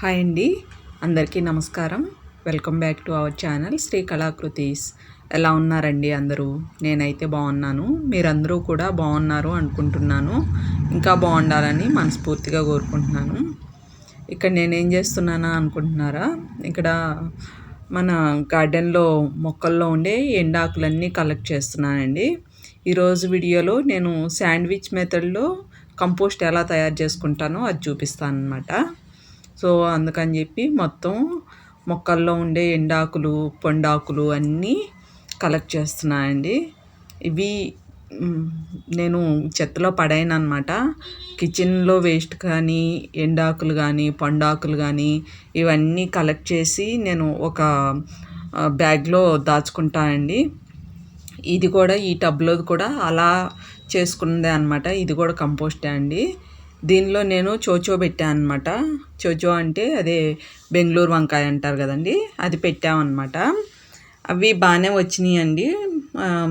Hi అండి, అందరికీ నమస్కారం. Welcome back to our channel Sri Kalakruthis. ఎలా ఉన్నారండి అందరూ? నేనైతే బాగున్నాను. మీరందరూ కూడా బాగున్నారు అనుకుంటున్నాను. ఇంకా బాగుండాలని మనస్ఫూర్తిగా కోరుకుంటున్నాను. ఇక్కడ నేనేం చేస్తున్నానా అనుకుంటున్నారా? ఇక్కడ మన గార్డెన్లో మొక్కల్లో ఉండే ఎండాకులన్నీ కలెక్ట్ చేస్తున్నానండి. ఈరోజు వీడియోలో నేను శాండ్విచ్ మెథడ్లో కంపోస్ట్ ఎలా తయారు చేసుకుంటానో అది చూపిస్తాను అన్నమాట. సో అందుకని చెప్పి మొత్తం మొక్కల్లో ఉండే ఎండాకులు పొండాకులు అన్నీ కలెక్ట్ చేస్తున్నానండి. ఇవి నేను చెత్తలో పడేయను అనమాట. కిచెన్లో వేస్ట్ కానీ ఎండాకులు కానీ పొండాకులు కానీ ఇవన్నీ కలెక్ట్ చేసి నేను ఒక బ్యాగ్లో దాచుకుంటానండి. ఇది కూడా ఈ టబ్లో కూడా అలా చేసుకున్నదే అనమాట. ఇది కూడా కంపోస్టే అండి. దీనిలో నేను చోచో పెట్టాను అనమాట. చోచో అంటే అదే బెంగళూరు వంకాయ అంటారు కదండి, అది పెట్టామన్నమాట. అవి బాగానే వచ్చినాయి అండి.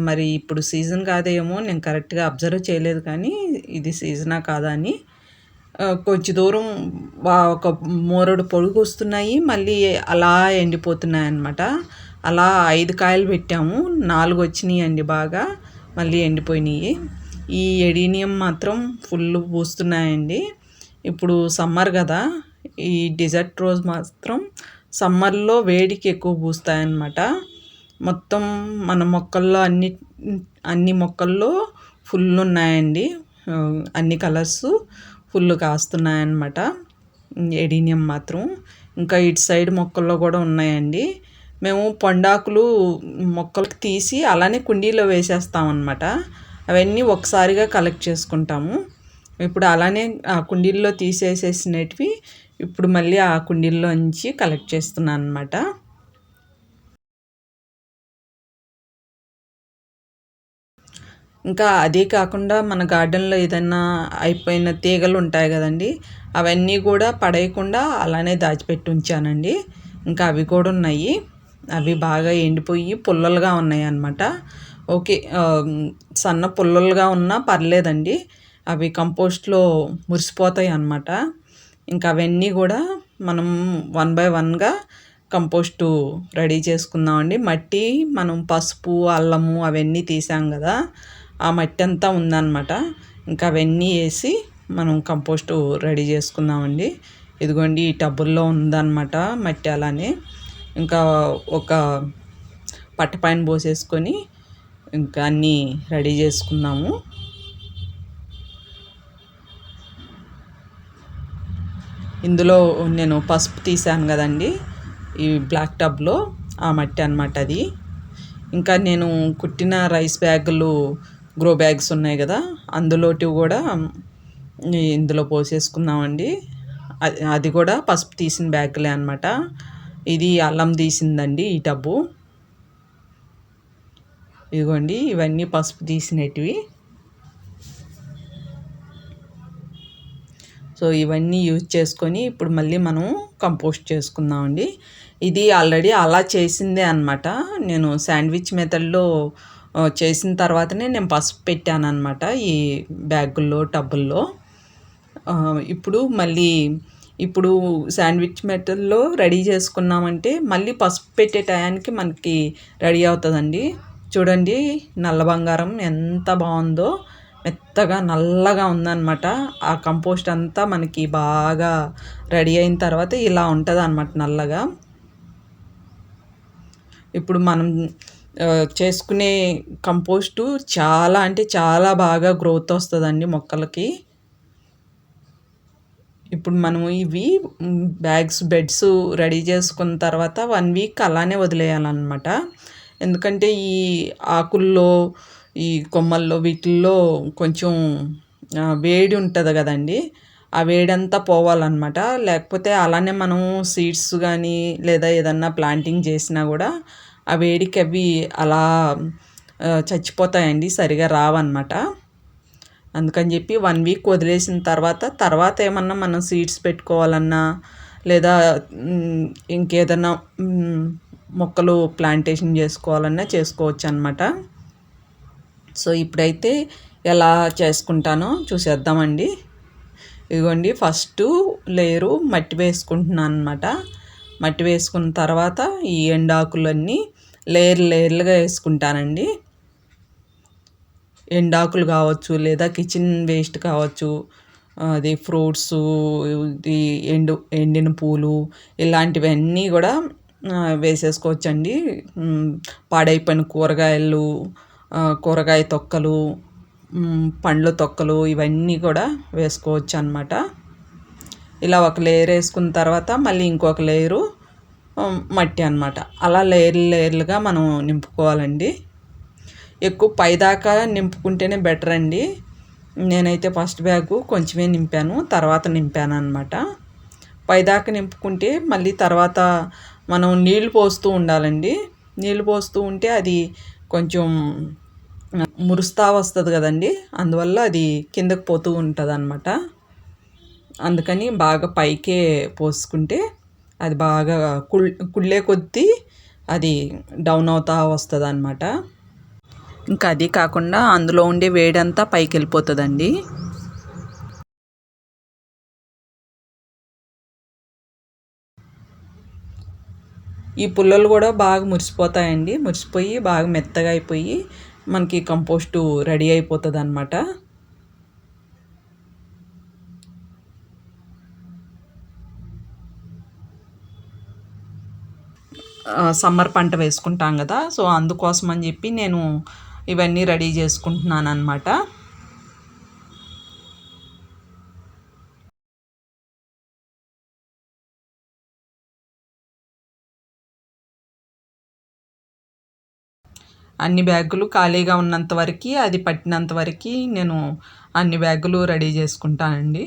మరి ఇప్పుడు సీజన్ కాదేమో, నేను కరెక్ట్గా అబ్జర్వ్ చేయలేదు, కానీ ఇది సీజనా కాదా అని. కొంచెం దూరం ఒక మోరడు పొడుగు వస్తున్నాయి, మళ్ళీ అలా ఎండిపోతున్నాయి అన్నమాట. అలా 5 కాయలు పెట్టాము, 4 వచ్చినాయి అండి బాగా, మళ్ళీ ఎండిపోయినాయి. ఈ ఎడీనియం మాత్రం ఫుల్ పూస్తున్నాయండి. ఇప్పుడు సమ్మర్ కదా, ఈ డిజర్ట్ రోజ్ మాత్రం సమ్మర్లో వేడికి ఎక్కువ పూస్తాయన్నమాట. మొత్తం మన మొక్కల్లో అన్ని మొక్కల్లో ఫుల్ ఉన్నాయండి. అన్ని కలర్స్ ఫుల్ కాస్తున్నాయన్నమాట. ఎడీనియం మాత్రం ఇంకా ఇటు సైడ్ మొక్కల్లో కూడా ఉన్నాయండి. మేము పొండాకులు మొక్కలకు తీసి అలానే కుండీలో వేసేస్తామన్నమాట. అవన్నీ ఒకసారిగా కలెక్ట్ చేసుకుంటాము. ఇప్పుడు అలానే ఆ కుండీల్లో తీసేసేసినవి ఇప్పుడు మళ్ళీ ఆ కుండీల్లో నుంచి కలెక్ట్ చేస్తున్నాను అన్నమాట. ఇంకా అదే కాకుండా మన గార్డెన్లో ఏదైనా అయిపోయిన తీగలు ఉంటాయి కదండి, అవన్నీ కూడా పడేయకుండా అలానే దాచిపెట్టి ఉంచానండి. ఇంకా అవి కూడా ఉన్నాయి. అవి బాగా ఎండిపోయి పుల్లలుగా ఉన్నాయి అన్నమాట. ఓకే, సన్న పుల్లలుగా ఉన్నా పర్లేదండి, అవి కంపోస్ట్లో మురిసిపోతాయి అన్నమాట. ఇంకా అవన్నీ కూడా మనం 1 బై 1గా కంపోస్టు రెడీ చేసుకుందామండి. మట్టి మనం పసుపు అల్లము అవన్నీ తీసాం కదా, ఆ మట్టి అంతా ఉందన్నమాట. ఇంకా అవన్నీ వేసి మనం కంపోస్టు రెడీ చేసుకుందామండి. ఇదిగోండి ఈ టబ్బుల్లో ఉందన్నమాట మట్టి. అలానే ఇంకా ఒక పట్ట పైన పోసేసుకొని ఇంకా అన్నీ రెడీ చేసుకున్నాము. ఇందులో నేను పసుపు తీసాను కదండి, ఈ బ్లాక్ టబ్లో ఆ మట్టి అన్నమాట అది. ఇంకా నేను కుట్టిన రైస్ బ్యాగులు గ్రో బ్యాగ్స్ ఉన్నాయి కదా, అందులోటివి కూడా ఇందులో పోసేసుకున్నామండి. అది కూడా పసుపు తీసిన బ్యాగులే అన్నమాట. ఇది అల్లం తీసిందండి ఈ టబ్బు. ఇదిగోండి ఇవన్నీ పసుపు తీసినటివి. సో ఇవన్నీ యూజ్ చేసుకొని ఇప్పుడు మళ్ళీ మనం కంపోస్ట్ చేసుకుందామండి. ఇది ఆల్రెడీ అలా చేసిందే అనమాట. నేను శాండ్విచ్ మెథడ్లో చేసిన తర్వాతనే నేను పసుపు పెట్టాను అనమాట ఈ బ్యాగుల్లో టబ్బుల్లో. ఇప్పుడు శాండ్విచ్ మెథడ్లో రెడీ చేసుకున్నామంటే మళ్ళీ పసుపు పెట్టే టయానికి మనకి రెడీ అవుతుందండి. చూడండి నల్ల బంగారం ఎంత బాగుందో, మెత్తగా నల్లగా ఉందన్నమాట. ఆ కంపోస్ట్ అంతా మనకి బాగా రెడీ అయిన తర్వాత ఇలా ఉంటుంది అన్నమాట నల్లగా. ఇప్పుడు మనం చేసుకునే కంపోస్టు చాలా అంటే చాలా బాగా గ్రోత్ వస్తుందండి మొక్కలకి. ఇప్పుడు మనము ఇవి బెడ్స్ రెడీ చేసుకున్న తర్వాత 1 వీక్ అలానే వదిలేయాలన్నమాట. ఎందుకంటే ఈ ఆకుల్లో ఈ కొమ్మల్లో వీటిల్లో కొంచెం వేడి ఉంటుంది కదండి, ఆ వేడంతా పోవాలన్నమాట. లేకపోతే అలానే మనం సీడ్స్ కానీ లేదా ఏదన్నా ప్లాంటింగ్ చేసినా కూడా ఆ వేడికి అవి అలా చచ్చిపోతాయండి, సరిగా రావన్నమాట. అందుకని చెప్పి 1 వీక్ వదిలేసిన తర్వాత ఏమన్నా మనం సీడ్స్ పెట్టుకోవాలన్నా లేదా ఇంకేదన్నా మొక్కలు ప్లాంటేషన్ చేసుకోవాలన్నా చేసుకోవచ్చు అన్నమాట. సో ఇప్పుడైతే ఎలా చేసుకుంటానో చూసేద్దామండి. ఇదిగోండి ఫస్ట్ లేయరు మట్టి వేసుకుంటున్నాను అనమాట. మట్టి వేసుకున్న తర్వాత ఈ ఎండాకులన్నీ లేయర్లుగా వేసుకుంటానండి. ఎండాకులు కావచ్చు, లేదా కిచెన్ వేస్ట్ కావచ్చు, అది ఫ్రూట్సు, ఇది ఎండిన పూలు, ఇలాంటివన్నీ కూడా వేసేసుకోవచ్చండి. పాడైపోయిన కూరగాయలు, కూరగాయ తొక్కలు, పండ్ల తొక్కలు, ఇవన్నీ కూడా వేసుకోవచ్చు అన్నమాట. ఇలా ఒక లేయర్ వేసుకున్న తర్వాత మళ్ళీ ఇంకొక లేయరు మట్టి అన్నమాట. అలా లేయర్లుగా మనం నింపుకోవాలండి. ఎక్కువ పైదాకా నింపుకుంటేనే బెటర్ అండి. నేనైతే ఫస్ట్ బ్యాగు కొంచెమే నింపాను, తర్వాత నింపాను అనమాట. పైదాకా నింపుకుంటే మళ్ళీ తర్వాత మనం నీళ్లు పోస్తూ ఉండాలండి. నీళ్లు పోస్తూ ఉంటే అది కొంచెం మురుస్తూ వస్తుంది కదండి, అందువల్ల అది కిందకు పోతూ ఉంటుంది అనమాట. అందుకని బాగా పైకే పోసుకుంటే అది బాగా కుళ్ళే కొద్దీ అది డౌన్ అవుతూ వస్తుంది అనమాట. ఇంకా అది కాకుండా అందులో ఉండే వేడంతా పైకి వెళ్ళిపోతుందండి. ఈ పుల్లలు కూడా బాగా మురిసిపోతాయండి. మురిసిపోయి బాగా మెత్తగా అయిపోయి మనకి కంపోస్టు రెడీ అయిపోతుంది అనమాట. సమ్మర్ పంట వేసుకుంటాం కదా, సో అందుకోసం అని చెప్పి నేను ఇవన్నీ రెడీ చేసుకుంటున్నాను అనమాట. అన్ని బ్యాగులు ఖాళీగా ఉన్నంత వరకు, అది పట్టినంత వరకు నేను అన్ని బ్యాగులు రెడీ చేసుకుంటానండి.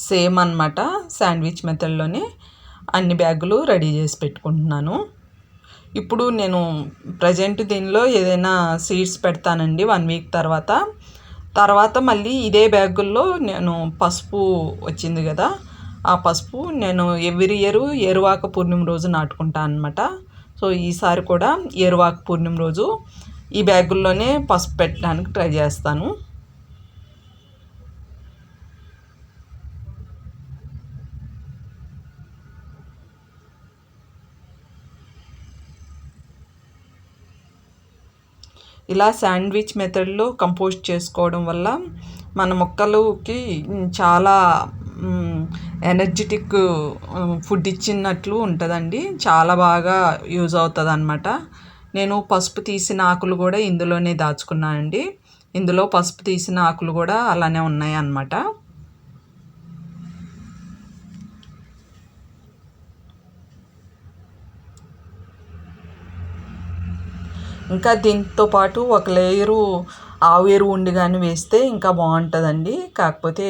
సేమ్ అన్నమాట, శాండ్విచ్ మెథడ్లోనే అన్ని బ్యాగులు రెడీ చేసి పెట్టుకుంటున్నాను. ఇప్పుడు నేను ప్రజెంట్ దీనిలో ఏదైనా సీడ్స్ పెడతానండి 1 వీక్ తర్వాత మళ్ళీ ఇదే బ్యాగుల్లో నేను పసుపు వచ్చింది కదా, ఆ పసుపు నేను ఎవ్రీ ఇయర్ ఏరువాక పూర్ణిమ రోజు నాటుకుంటాను అనమాట. సో ఈసారి కూడా ఏరువాక పూర్ణిమ రోజు ఈ బ్యాగుల్లోనే పసుపు పెట్టడానికి ట్రై చేస్తాను. ఇలా శాండ్విచ్ మెథడ్లో కంపోస్ట్ చేసుకోవడం వల్ల మన మొక్కలకి చాలా ఎనర్జెటిక్ ఫుడ్ ఇచ్చినట్లు ఉంటుందండి. చాలా బాగా యూజ్ అవుతుంది అన్నమాట. నేను పసుపు తీసిన ఆకులు కూడా ఇందులోనే దాచుకున్నానండి. ఇందులో పసుపు తీసిన ఆకులు కూడా అలానే ఉన్నాయి అన్నమాట. ఇంకా దీంతో పాటు ఒక లేయరు ఆవు ఎరువు ఉండి కానీ వేస్తే ఇంకా బాగుంటుందండి. కాకపోతే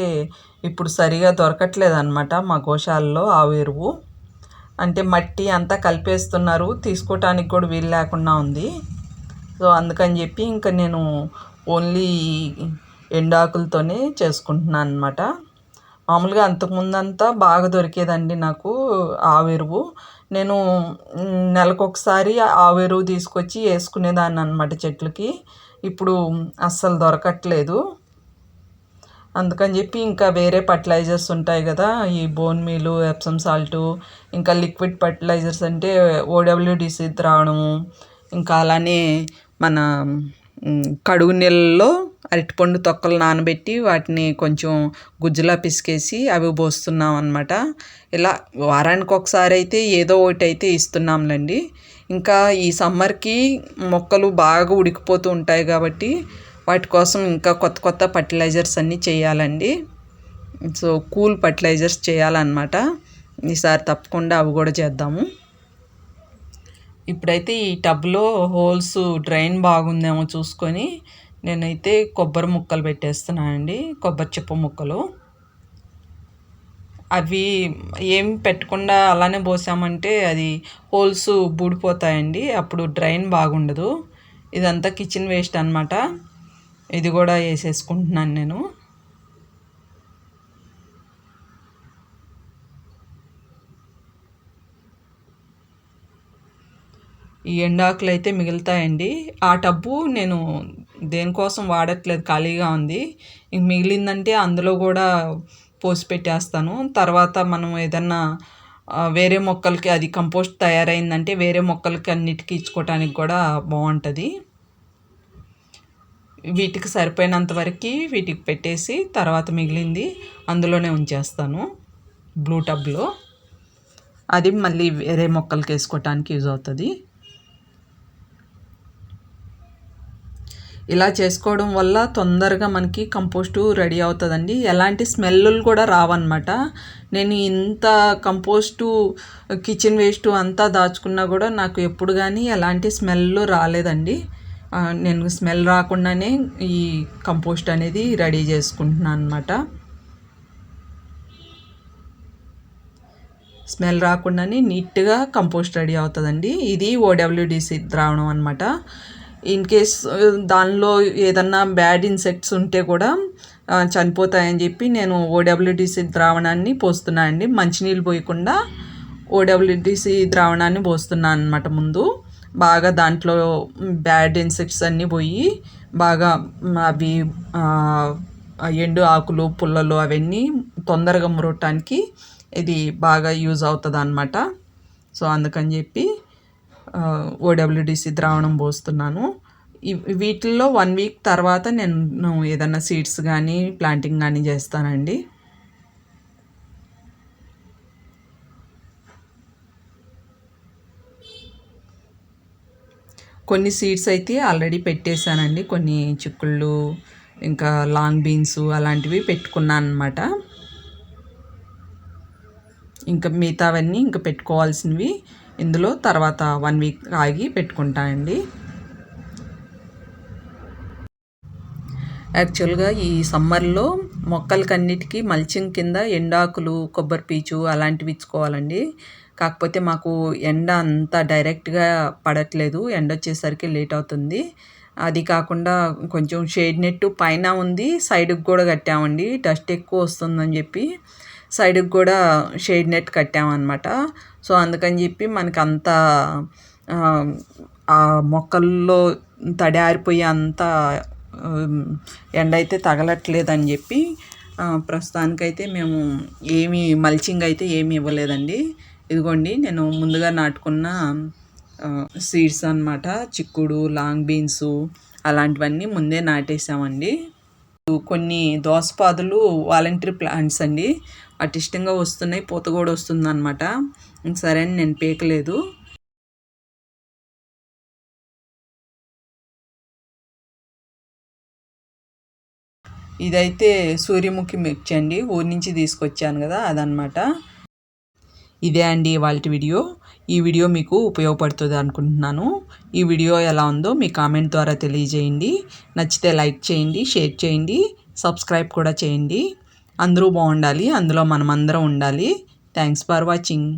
ఇప్పుడు సరిగా దొరకట్లేదు అనమాట మా గోశాలలో ఆవు ఎరువు. అంటే మట్టి అంతా కలిపేస్తున్నారు, తీసుకోవటానికి కూడా వీలు లేకుండా ఉంది. సో అందుకని చెప్పి ఇంకా నేను ఓన్లీ ఎండాకులతోనే చేసుకుంటున్నాను అనమాట. మామూలుగా అంతకుముందంతా బాగా దొరికేదండి నాకు ఆవు ఎరువు. నేను నెలకొకసారి ఆవు ఎరువు తీసుకొచ్చి వేసుకునేదాన్ని అనమాట చెట్లకి. ఇప్పుడు అస్సలు దొరకట్లేదు. అందుకని చెప్పి ఇంకా వేరే ఫర్టిలైజర్స్ ఉంటాయి కదా, ఈ బోన్ మీలు, ఎప్సమ్ సాల్టు, ఇంకా లిక్విడ్ ఫర్టిలైజర్స్ అంటే OWDC ద్రావణము, ఇంకా అలానే మన కడుగు నీళ్ళల్లో అరటిపండు తొక్కలు నానబెట్టి వాటిని కొంచెం గుజ్జులా పిసికేసి అవి పోస్తున్నాం అనమాట. ఇలా వారానికి ఒకసారి అయితే ఏదో ఒకటి అయితే ఇస్తున్నాంలేండి. ఇంకా ఈ సమ్మర్కి మొక్కలు బాగా ఉడికిపోతూ ఉంటాయి కాబట్టి వాటి కోసం ఇంకా కొత్త కొత్త ఫర్టిలైజర్స్ అన్నీ చేయాలండి. సో కూల్ ఫర్టిలైజర్స్ చేయాలన్నమాట. ఈసారి తప్పకుండా అవి కూడా చేద్దాము. ఇప్పుడైతే ఈ టబ్లో హోల్స్ డ్రైన్ బాగుందేమో చూసుకొని నేనైతే కొబ్బరి ముక్కలు పెట్టేస్తున్నానండి, కొబ్బరి చిప్ప ముక్కలు. అవి ఏం పెట్టకుండా అలానే పోసామంటే అది హోల్స్ బూడిపోతాయండి, అప్పుడు డ్రైన్ బాగుండదు. ఇదంతా కిచెన్ వేస్ట్ అనమాట. ఇది కూడా వేసేసుకుంటున్నాను నేను. ఈ ఎండాకులు అయితే మిగులుతాయండి. ఆ టబ్బు నేను దేనికోసం వాడట్లేదు, ఖాళీగా ఉంది. ఇంక మిగిలిందంటే అందులో కూడా పోసి పెట్టేస్తాను. తర్వాత మనం ఏదన్నా వేరే మొక్కలకి అది కంపోస్ట్ తయారైందంటే వేరే మొక్కలకి అన్నిటికీ ఇచ్చుకోవటానికి కూడా బాగుంటుంది. వీటికి సరిపోయినంత వరకు వీటికి పెట్టేసి తర్వాత మిగిలింది అందులోనే ఉంచేస్తాను బ్లూ టబ్లో. అది మళ్ళీ వేరే మొక్కలకి వేసుకోవటానికి యూజ్ అవుతుంది. ఇలా చేసుకోవడం వల్ల తొందరగా మనకి కంపోస్టు రెడీ అవుతుందండి. ఎలాంటి స్మెల్లులు కూడా రావన్నమాట. నేను ఇంత కంపోస్టు కిచెన్ వేస్ట్ అంతా దాచుకున్నా కూడా నాకు ఎప్పుడు కానీ ఎలాంటి స్మెల్ రాలేదండి. నేను స్మెల్ రాకుండానే ఈ కంపోస్ట్ అనేది రెడీ చేసుకుంటున్నాను అన్నమాట. స్మెల్ రాకుండానే నీట్గా కంపోస్ట్ రెడీ అవుతుందండి. ఇది OWDC ద్రావణం అనమాట. ఇన్ కేస్ దానిలో ఏదన్నా బ్యాడ్ ఇన్సెక్ట్స్ ఉంటే కూడా చనిపోతాయని చెప్పి నేను OWDC ద్రావణాన్ని పోస్తున్నాను అండి. మంచినీళ్ళు పోయకుండా OWDC ద్రావణాన్ని పోస్తున్నాను అనమాట. ముందు బాగా దాంట్లో బ్యాడ్ ఇన్సెక్ట్స్ అన్నీ పోయి బాగా అవి ఎండు ఆకులు పుల్లలు అవన్నీ తొందరగా మురగటానికి ఇది బాగా యూజ్ అవుతుంది అన్నమాట. సో అందుకని చెప్పి OWDC ద్రావణం పోస్తున్నాను. వీటిల్లో 1 వీక్ తర్వాత నేను ఏదన్నా సీడ్స్ కానీ ప్లాంటింగ్ కానీ చేస్తానండి. కొన్ని సీడ్స్ అయితే ఆల్రెడీ పెట్టేశానండి. కొన్ని చిక్కుళ్ళు ఇంకా లాంగ్ బీన్స్ అలాంటివి పెట్టుకున్నాను అనమాట. ఇంకా మిగతావన్నీ ఇంకా పెట్టుకోవాల్సినవి ఇందులో తర్వాత 1 వీక్ ఆగి పెట్టుకుంటానండి. యాక్చువల్గా ఈ సమ్మర్లో మొక్కలకన్నిటికీ మల్చింగ్ కింద ఎండాకులు కొబ్బరి పీచు అలాంటివి ఇచ్చుకోవాలండి. కాకపోతే మాకు ఎండ అంతా డైరెక్ట్గా పడట్లేదు, ఎండ వచ్చేసరికి లేట్ అవుతుంది. అది కాకుండా కొంచెం షేడ్ నెట్ పైన ఉంది, సైడ్కి కూడా కట్టామండి. డస్ట్ ఎక్కువ వస్తుందని చెప్పి సైడ్కి కూడా షేడ్ నెట్ కట్టామన్నమాట. సో అందుకని చెప్పి మనకు అంత ఆ మొక్కల్లో తడి ఆరిపోయి అంత ఎండ అయితే తగలట్లేదని చెప్పి ప్రస్తుతానికైతే మేము ఏమీ మల్చింగ్ అయితే ఏమి ఇవ్వలేదండి. ఇదిగోండి నేను ముందుగా నాటుకున్న సీడ్స్ అన్నమాట. చిక్కుడు లాంగ్ బీన్స్ అలాంటివన్నీ ముందే నాటేసామండి. కొన్ని దోసపాదులు వాలంటరీ ప్లాంట్స్ అండి, అటు ఇష్టంగా వస్తున్నాయి, పూత కూడా వస్తుందన్నమాట. సరే అని నేను పీకలేదు. ఇదైతే సూర్యముఖి మిర్చి అండి, ఊరి నుంచి తీసుకొచ్చాను కదా అదనమాట. ఇదే అండి ఇవాళ వీడియో. ఈ వీడియో మీకు ఉపయోగపడుతుంది అనుకుంటున్నాను. ఈ వీడియో ఎలా ఉందో మీ కామెంట్ ద్వారా తెలియజేయండి. నచ్చితే లైక్ చేయండి, షేర్ చేయండి, సబ్స్క్రైబ్ కూడా చేయండి. అందరూ బాగుండాలి, అందులో మనమందరం ఉండాలి. Thanks for watching.